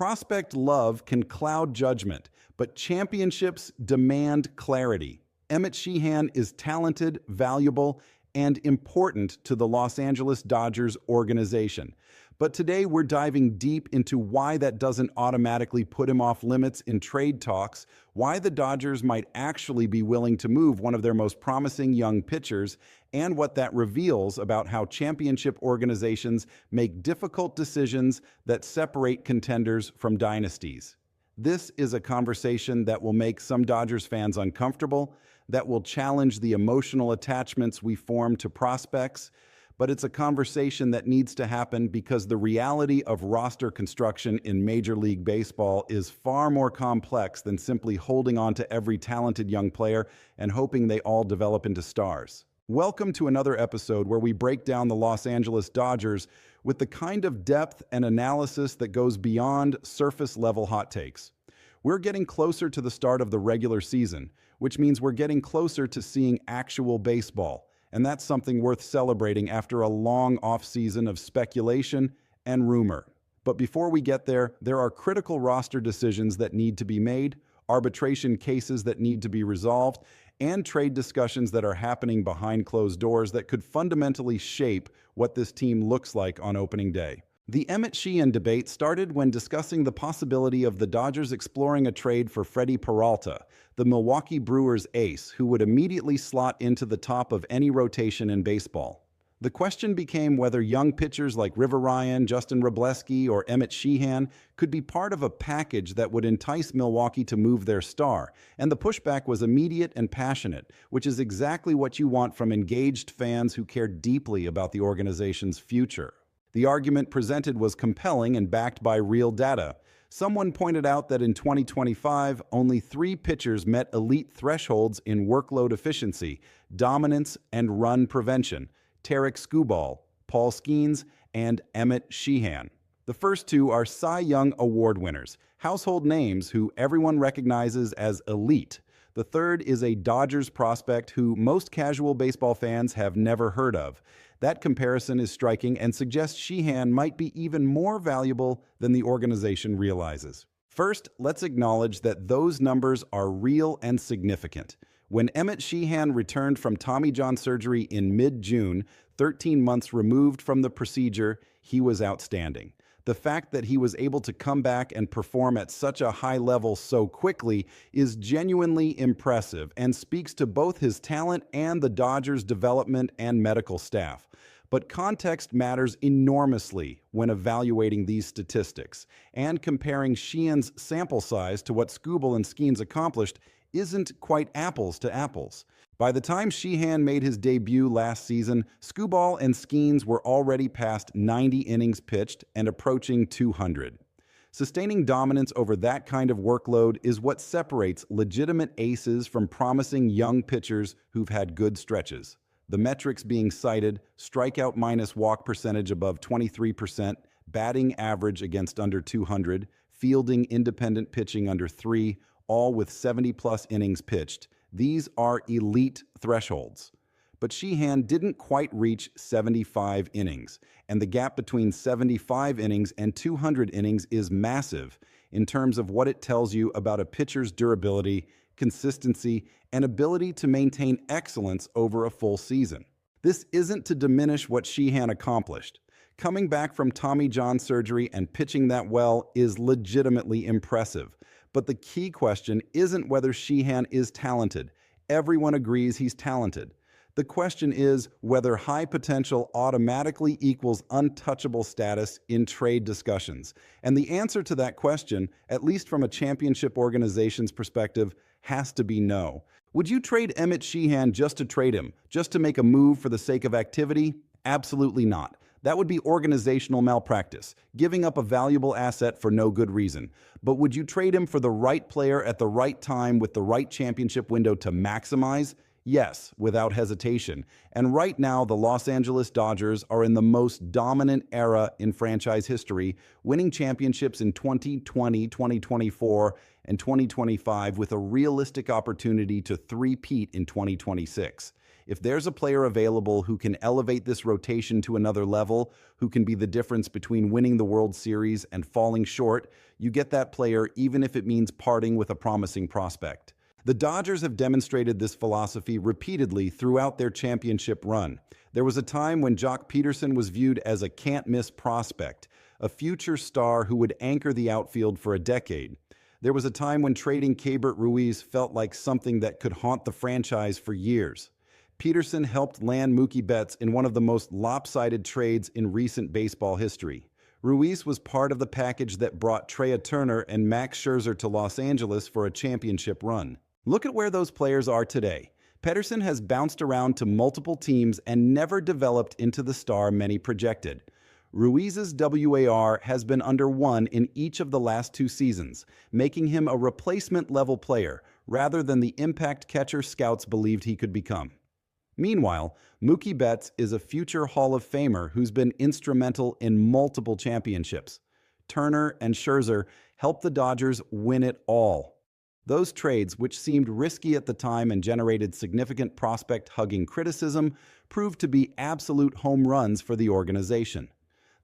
Prospect love can cloud judgment, but championships demand clarity. Emmett Sheehan is talented, valuable, and important to the Los Angeles Dodgers organization. But today we're diving deep into why that doesn't automatically put him off limits in trade talks, why the Dodgers might actually be willing to move one of their most promising young pitchers, and what that reveals about how championship organizations make difficult decisions that separate contenders from dynasties. This is a conversation that will make some Dodgers fans uncomfortable, that will challenge the emotional attachments we form to prospects, but it's a conversation that needs to happen because the reality of roster construction in Major League Baseball is far more complex than simply holding on to every talented young player and hoping they all develop into stars. Welcome to another episode where we break down the Los Angeles Dodgers with the kind of depth and analysis that goes beyond surface-level hot takes. We're getting closer to the start of the regular season, which means we're getting closer to seeing actual baseball. And that's something worth celebrating after a long offseason of speculation and rumor. But before we get there are critical roster decisions that need to be made, arbitration cases that need to be resolved, and trade discussions that are happening behind closed doors that could fundamentally shape what this team looks like on opening day. The Emmett Sheehan debate started when discussing the possibility of the Dodgers exploring a trade for Freddie Peralta, the Milwaukee Brewers ace who would immediately slot into the top of any rotation in baseball. The question became whether young pitchers like River Ryan, Justin Wrobleski, or Emmett Sheehan could be part of a package that would entice Milwaukee to move their star, and the pushback was immediate and passionate, which is exactly what you want from engaged fans who care deeply about the organization's future. The argument presented was compelling and backed by real data. Someone pointed out that in 2025, only 3 pitchers met elite thresholds in workload efficiency, dominance, and run prevention: Tarik Skubal, Paul Skeens, and Emmett Sheehan. The first 2 are Cy Young Award winners, household names who everyone recognizes as elite. The third is a Dodgers prospect who most casual baseball fans have never heard of. That comparison is striking and suggests Sheehan might be even more valuable than the organization realizes. First, let's acknowledge that those numbers are real and significant. When Emmett Sheehan returned from Tommy John surgery in mid-June, 13 months removed from the procedure, he was outstanding. The fact that he was able to come back and perform at such a high level so quickly is genuinely impressive and speaks to both his talent and the Dodgers' development and medical staff. But context matters enormously when evaluating these statistics, and comparing Sheehan's sample size to what Skubal and Skeens accomplished isn't quite apples to apples. By the time Sheehan made his debut last season, Skubal and Skeens were already past 90 innings pitched and approaching 200. Sustaining dominance over that kind of workload is what separates legitimate aces from promising young pitchers who've had good stretches. The metrics being cited: strikeout minus walk percentage above 23%, batting average against under 200, fielding independent pitching under 3, all with 70-plus innings pitched. These are elite thresholds. But Sheehan didn't quite reach 75 innings, and the gap between 75 innings and 200 innings is massive in terms of what it tells you about a pitcher's durability, consistency, and ability to maintain excellence over a full season. This isn't to diminish what Sheehan accomplished. Coming back from Tommy John surgery and pitching that well is legitimately impressive. But the key question isn't whether Sheehan is talented. Everyone agrees he's talented. The question is whether high potential automatically equals untouchable status in trade discussions. And the answer to that question, at least from a championship organization's perspective, has to be no. Would you trade Emmett Sheehan just to trade him, just to make a move for the sake of activity? Absolutely not. That would be organizational malpractice, giving up a valuable asset for no good reason. But would you trade him for the right player at the right time with the right championship window to maximize? Yes, without hesitation. And right now, the Los Angeles Dodgers are in the most dominant era in franchise history, winning championships in 2020, 2024, and 2025 with a realistic opportunity to three-peat in 2026. If there's a player available who can elevate this rotation to another level, who can be the difference between winning the World Series and falling short, You get that player even if it means parting with a promising prospect. The Dodgers have demonstrated this philosophy repeatedly throughout their championship run. There was a time when Jock Peterson was viewed as a can't-miss prospect, a future star who would anchor the outfield for a decade. There was a time when trading Keibert Ruiz felt like something that could haunt the franchise for years. Peterson helped land Mookie Betts in one of the most lopsided trades in recent baseball history. Ruiz was part of the package that brought Trea Turner and Max Scherzer to Los Angeles for a championship run. Look at where those players are today. Pedersen has bounced around to multiple teams and never developed into the star many projected. Ruiz's WAR has been under 1 in each of the last 2 seasons, making him a replacement-level player rather than the impact catcher scouts believed he could become. Meanwhile, Mookie Betts is a future Hall of Famer who's been instrumental in multiple championships. Turner and Scherzer helped the Dodgers win it all. Those trades, which seemed risky at the time and generated significant prospect-hugging criticism, proved to be absolute home runs for the organization.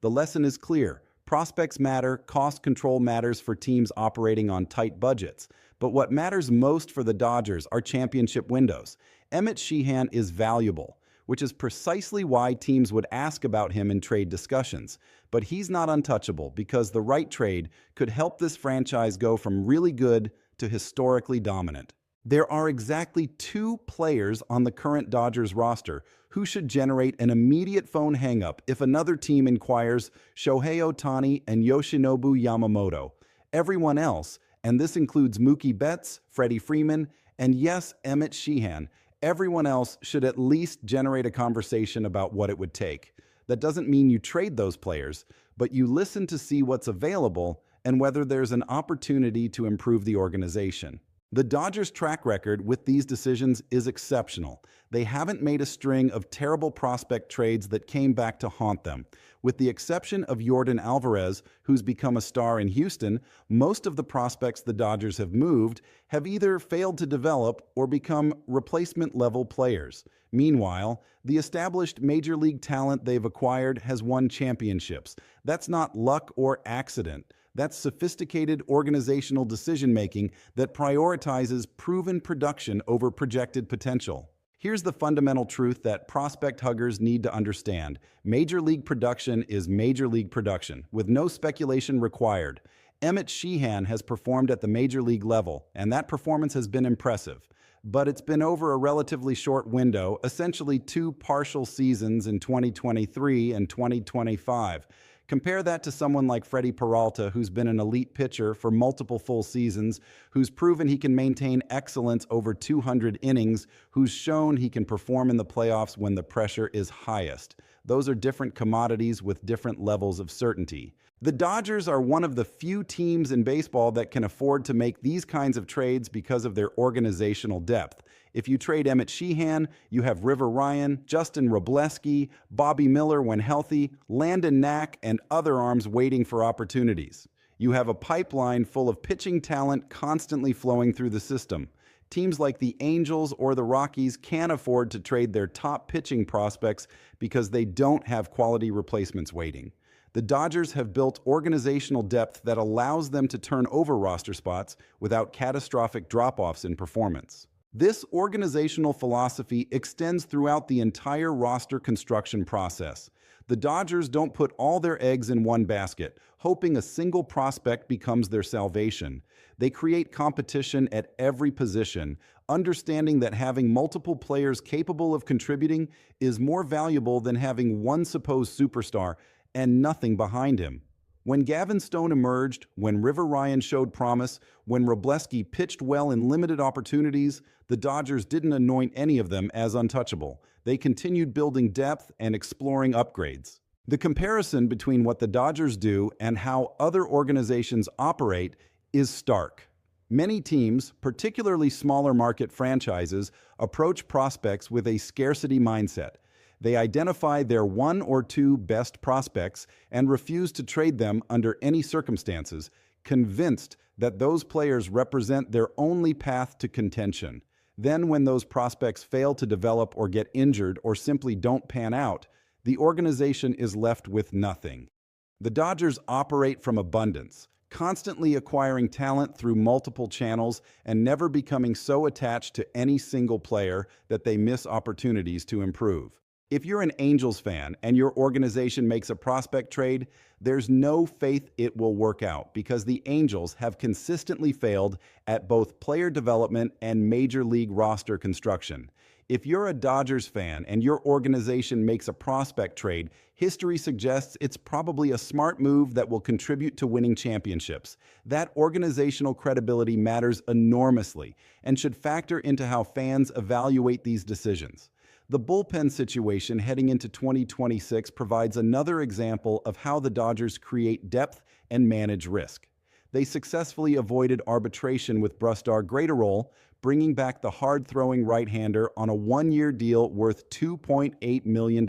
The lesson is clear. Prospects matter, cost control matters for teams operating on tight budgets. But what matters most for the Dodgers are championship windows. Emmett Sheehan is valuable, which is precisely why teams would ask about him in trade discussions. But he's not untouchable because the right trade could help this franchise go from really good to historically dominant. There are exactly 2 players on the current Dodgers roster who should generate an immediate phone hang-up if another team inquires: Shohei Ohtani and Yoshinobu Yamamoto. Everyone else, and this includes Mookie Betts, Freddie Freeman, and yes, Emmett Sheehan, everyone else should at least generate a conversation about what it would take. That doesn't mean you trade those players, but you listen to see what's available and whether there's an opportunity to improve the organization. The Dodgers' track record with these decisions is exceptional. They haven't made a string of terrible prospect trades that came back to haunt them. With the exception of Yordan Alvarez, who's become a star in Houston, most of the prospects the Dodgers have moved have either failed to develop or become replacement-level players. Meanwhile, the established major league talent they've acquired has won championships. That's not luck or accident. That's sophisticated organizational decision-making that prioritizes proven production over projected potential. Here's the fundamental truth that prospect huggers need to understand. Major league production is major league production, with no speculation required. Emmett Sheehan has performed at the major league level, and that performance has been impressive. But it's been over a relatively short window, essentially 2 partial seasons in 2023 and 2025. Compare that to someone like Freddie Peralta, who's been an elite pitcher for multiple full seasons, who's proven he can maintain excellence over 200 innings, who's shown he can perform in the playoffs when the pressure is highest. Those are different commodities with different levels of certainty. The Dodgers are one of the few teams in baseball that can afford to make these kinds of trades because of their organizational depth. If you trade Emmett Sheehan, you have River Ryan, Justin Robleski, Bobby Miller when healthy, Landon Knack, and other arms waiting for opportunities. You have a pipeline full of pitching talent constantly flowing through the system. Teams like the Angels or the Rockies can't afford to trade their top pitching prospects because they don't have quality replacements waiting. The Dodgers have built organizational depth that allows them to turn over roster spots without catastrophic drop-offs in performance. This organizational philosophy extends throughout the entire roster construction process. The Dodgers don't put all their eggs in one basket, hoping a single prospect becomes their salvation. They create competition at every position, understanding that having multiple players capable of contributing is more valuable than having one supposed superstar and nothing behind him. When Gavin Stone emerged, when River Ryan showed promise, when Robleski pitched well in limited opportunities, the Dodgers didn't anoint any of them as untouchable. They continued building depth and exploring upgrades. The comparison between what the Dodgers do and how other organizations operate is stark. Many teams, particularly smaller market franchises, approach prospects with a scarcity mindset. They identify their 1 or 2 best prospects and refuse to trade them under any circumstances, convinced that those players represent their only path to contention. Then, when those prospects fail to develop or get injured or simply don't pan out, the organization is left with nothing. The Dodgers operate from abundance. constantly acquiring talent through multiple channels and never becoming so attached to any single player that they miss opportunities to improve. If you're an Angels fan and your organization makes a prospect trade, there's no faith it will work out because the Angels have consistently failed at both player development and major league roster construction. If you're a Dodgers fan and your organization makes a prospect trade, history suggests it's probably a smart move that will contribute to winning championships. That organizational credibility matters enormously and should factor into how fans evaluate these decisions. The bullpen situation heading into 2026 provides another example of how the Dodgers create depth and manage risk. They successfully avoided arbitration with Brusdar Graterol, bringing back the hard-throwing right-hander on a one-year deal worth $2.8 million,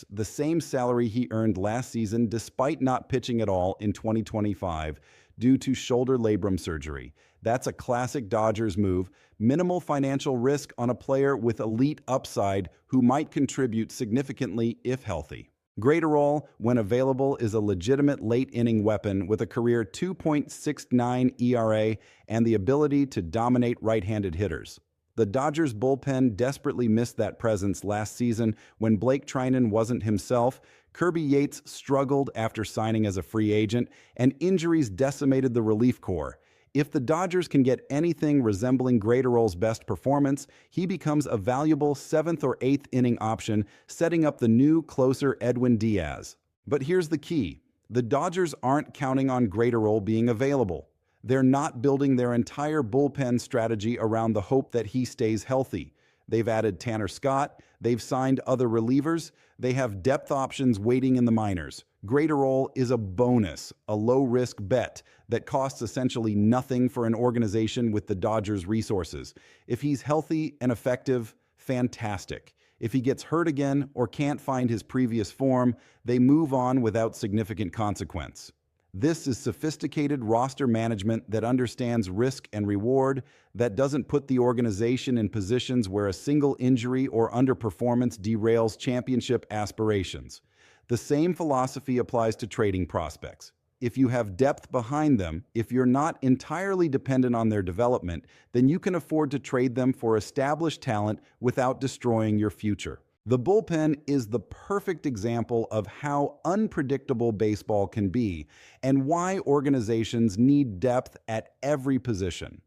the same salary he earned last season despite not pitching at all in 2025 due to shoulder labrum surgery. That's a classic Dodgers move, minimal financial risk on a player with elite upside who might contribute significantly if healthy. Graterol, when available, is a legitimate late-inning weapon with a career 2.69 ERA and the ability to dominate right-handed hitters. The Dodgers bullpen desperately missed that presence last season when Blake Trinan wasn't himself. Kirby Yates struggled after signing as a free agent, and injuries decimated the relief corps. If the Dodgers can get anything resembling Graterol's best performance, he becomes a valuable 7th or 8th inning option, setting up the new closer Edwin Diaz. But here's the key. The Dodgers aren't counting on Graterol being available. They're not building their entire bullpen strategy around the hope that he stays healthy. They've added Tanner Scott, they've signed other relievers, they have depth options waiting in the minors. Graterol is a bonus, a low-risk bet that costs essentially nothing for an organization with the Dodgers' resources. If he's healthy and effective, fantastic. If he gets hurt again or can't find his previous form, they move on without significant consequence. This is sophisticated roster management that understands risk and reward, that doesn't put the organization in positions where a single injury or underperformance derails championship aspirations. The same philosophy applies to trading prospects. If you have depth behind them, if you're not entirely dependent on their development, then you can afford to trade them for established talent without destroying your future. The bullpen is the perfect example of how unpredictable baseball can be and why organizations need depth at every position.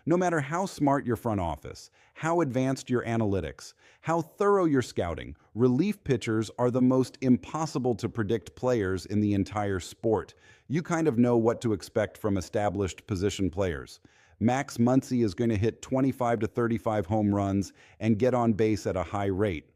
No matter how smart your front office, how advanced your analytics, how thorough your scouting, relief pitchers are the most impossible to predict players in the entire sport. You kind of know what to expect from established position players. Max Muncy is going to hit 25 to 35 home runs and get on base at a high rate.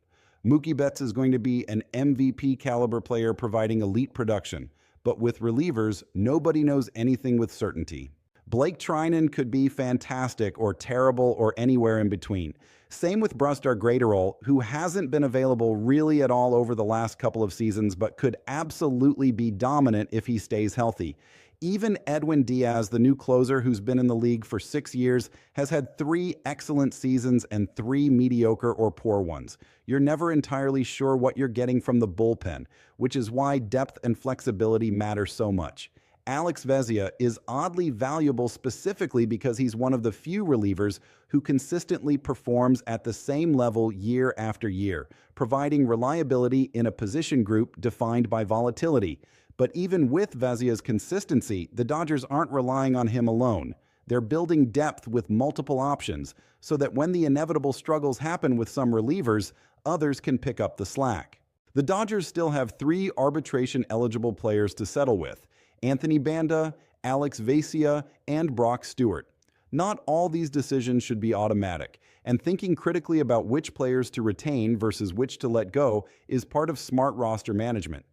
Mookie Betts is going to be an MVP caliber player providing elite production, but with relievers, nobody knows anything with certainty. Blake Trinan could be fantastic or terrible or anywhere in between. Same with Brusdar Graterol, who hasn't been available really at all over the last couple of seasons, but could absolutely be dominant if he stays healthy. Even Edwin Diaz, the new closer who's been in the league for 6 years, has had 3 excellent seasons and 3 mediocre or poor ones. You're never entirely sure what you're getting from the bullpen, which is why depth and flexibility matter so much. Alex Vezia is oddly valuable specifically because he's one of the few relievers who consistently performs at the same level year after year, providing reliability in a position group defined by volatility. But even with Vezia's consistency, the Dodgers aren't relying on him alone. They're building depth with multiple options so that when the inevitable struggles happen with some relievers, others can pick up the slack. The Dodgers still have 3 arbitration-eligible players to settle with: Anthony Banda, Alex Vezia, and Brock Stewart. Not all these decisions should be automatic, and thinking critically about which players to retain versus which to let go is part of smart roster management.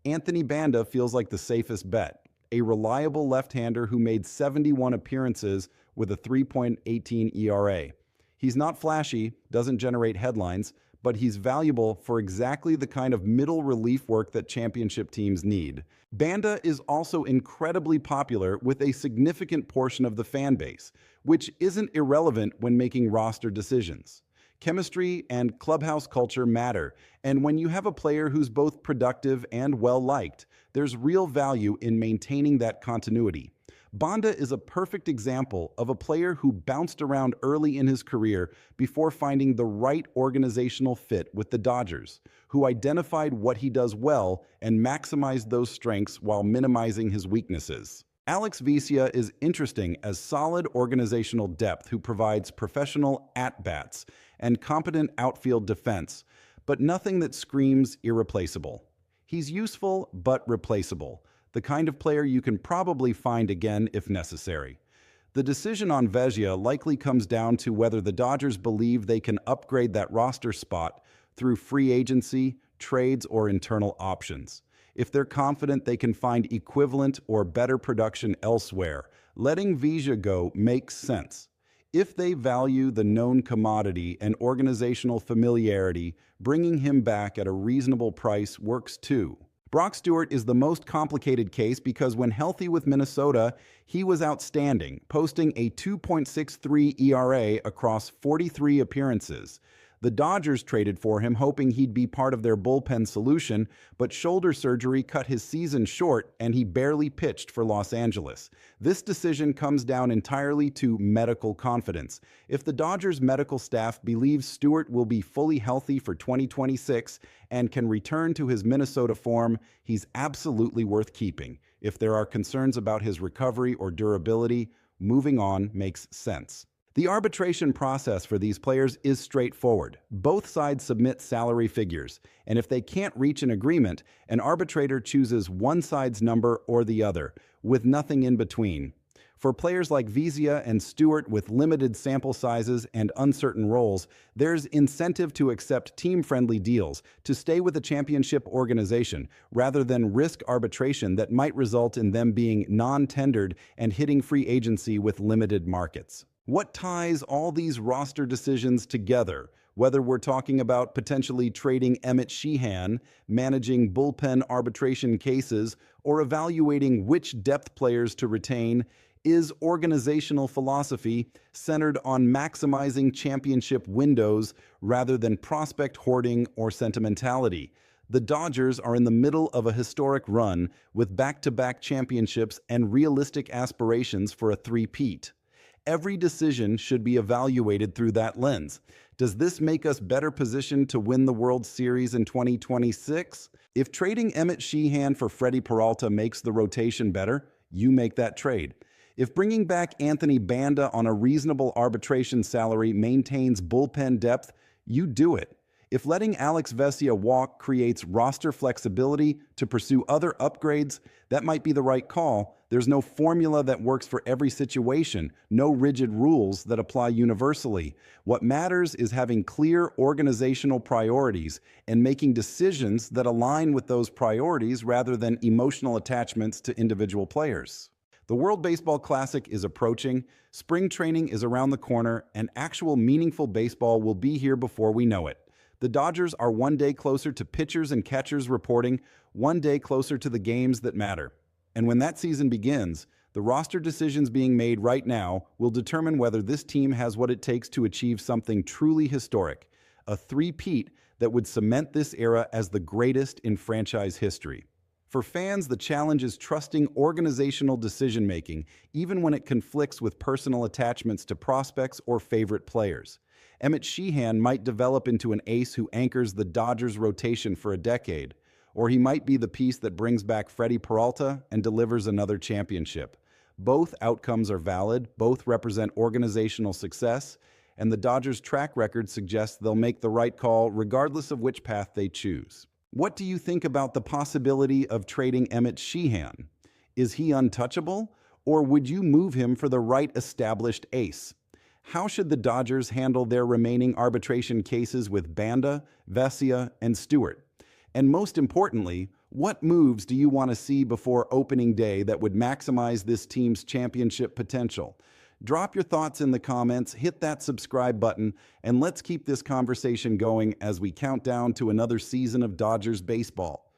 Anthony Banda feels like the safest bet, a reliable left-hander who made 71 appearances with a 3.18 ERA. He's not flashy, doesn't generate headlines, but he's valuable for exactly the kind of middle relief work that championship teams need. Banda is also incredibly popular with a significant portion of the fan base, which isn't irrelevant when making roster decisions. Chemistry and clubhouse culture matter, and when you have a player who's both productive and well-liked, there's real value in maintaining that continuity. Banda is a perfect example of a player who bounced around early in his career before finding the right organizational fit with the Dodgers, who identified what he does well and maximized those strengths while minimizing his weaknesses. Alex Vesia is interesting as solid organizational depth who provides professional at-bats and competent outfield defense, but nothing that screams irreplaceable. He's useful but replaceable, the kind of player you can probably find again if necessary. The decision on Vesia likely comes down to whether the Dodgers believe they can upgrade that roster spot through free agency, trades, or internal options. If they're confident they can find equivalent or better production elsewhere, letting Vesia go makes sense. If they value the known commodity and organizational familiarity, bringing him back at a reasonable price works too. Brock Stewart is the most complicated case because when healthy with Minnesota, he was outstanding, posting a 2.63 ERA across 43 appearances. The Dodgers traded for him hoping he'd be part of their bullpen solution, but shoulder surgery cut his season short and he barely pitched for Los Angeles. This decision comes down entirely to medical confidence. If the Dodgers medical staff believes Stewart will be fully healthy for 2026 and can return to his Minnesota form, he's absolutely worth keeping. If there are concerns about his recovery or durability, moving on makes sense. The arbitration process for these players is straightforward. Both sides submit salary figures, and if they can't reach an agreement, an arbitrator chooses one side's number or the other, with nothing in between. For players like Vesia and Stewart with limited sample sizes and uncertain roles, there's incentive to accept team-friendly deals to stay with a championship organization rather than risk arbitration that might result in them being non-tendered and hitting free agency with limited markets. What ties all these roster decisions together, whether we're talking about potentially trading Emmett Sheehan, managing bullpen arbitration cases, or evaluating which depth players to retain, is organizational philosophy centered on maximizing championship windows rather than prospect hoarding or sentimentality. The Dodgers are in the middle of a historic run with back-to-back championships and realistic aspirations for a three-peat. Every decision should be evaluated through that lens. Does this make us better positioned to win the World Series in 2026? If trading Emmett Sheehan for Freddie Peralta makes the rotation better, you make that trade. If bringing back Anthony Banda on a reasonable arbitration salary maintains bullpen depth, you do it. If letting Alex Vesia walk creates roster flexibility to pursue other upgrades, that might be the right call. There's no formula that works for every situation, no rigid rules that apply universally. What matters is having clear organizational priorities and making decisions that align with those priorities rather than emotional attachments to individual players. The World Baseball Classic is approaching, spring training is around the corner, and actual meaningful baseball will be here before we know it. The Dodgers are one day closer to pitchers and catchers reporting, one day closer to the games that matter. And when that season begins, the roster decisions being made right now will determine whether this team has what it takes to achieve something truly historic, a three-peat that would cement this era as the greatest in franchise history. For fans, the challenge is trusting organizational decision-making, even when it conflicts with personal attachments to prospects or favorite players. Emmett Sheehan might develop into an ace who anchors the Dodgers' rotation for a decade, or he might be the piece that brings back Freddie Peralta and delivers another championship. Both outcomes are valid, both represent organizational success, and the Dodgers' track record suggests they'll make the right call regardless of which path they choose. What do you think about the possibility of trading Emmett Sheehan? Is he untouchable, or would you move him for the right established ace? How should the Dodgers handle their remaining arbitration cases with Banda, Vesia, and Stewart? And most importantly, what moves do you want to see before opening day that would maximize this team's championship potential? Drop your thoughts in the comments, hit that subscribe button, and let's keep this conversation going as we count down to another season of Dodgers baseball.